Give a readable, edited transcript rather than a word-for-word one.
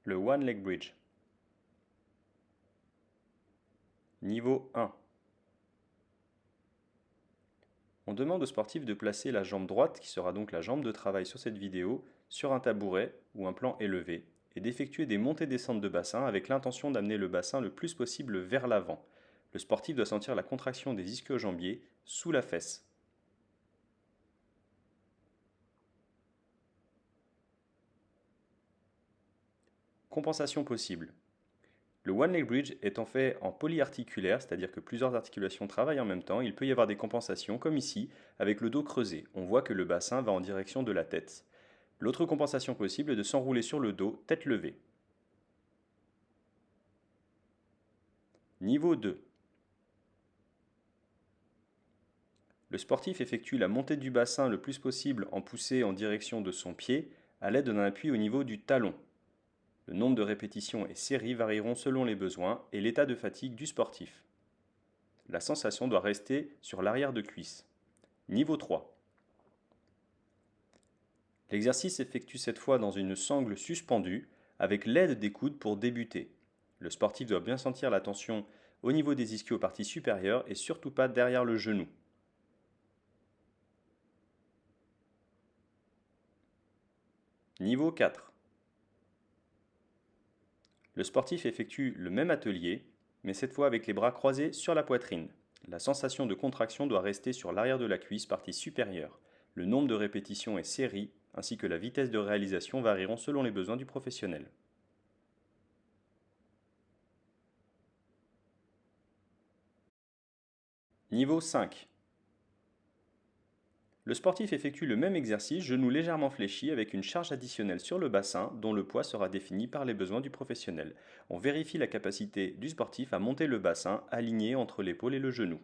Le One Leg Bridge. Niveau 1. On demande au sportif de placer la jambe droite, qui sera donc la jambe de travail sur cette vidéo, sur un tabouret ou un plan élevé, et d'effectuer des montées-descentes de bassin avec l'intention d'amener le bassin le plus possible vers l'avant. Le sportif doit sentir la contraction des ischio-jambiers sous la fesse. Compensation possible. Le One Leg Bridge étant fait en polyarticulaire, c'est-à-dire que plusieurs articulations travaillent en même temps, il peut y avoir des compensations, comme ici, avec le dos creusé. On voit que le bassin va en direction de la tête. L'autre compensation possible est de s'enrouler sur le dos, tête levée. Niveau 2. Le sportif effectue la montée du bassin le plus possible en poussée en direction de son pied à l'aide d'un appui au niveau du talon. Le nombre de répétitions et séries varieront selon les besoins et l'état de fatigue du sportif. La sensation doit rester sur l'arrière de cuisse. Niveau 3. L'exercice s'effectue cette fois dans une sangle suspendue avec l'aide des coudes pour débuter. Le sportif doit bien sentir la tension au niveau des ischios parties supérieures et surtout pas derrière le genou. Niveau 4. Le sportif effectue le même atelier, mais cette fois avec les bras croisés sur la poitrine. La sensation de contraction doit rester sur l'arrière de la cuisse partie supérieure. Le nombre de répétitions et séries, ainsi que la vitesse de réalisation varieront selon les besoins du professionnel. Niveau 5. Le sportif effectue le même exercice, genoux légèrement fléchis, avec une charge additionnelle sur le bassin dont le poids sera défini par les besoins du professionnel. On vérifie la capacité du sportif à monter le bassin aligné entre l'épaule et le genou.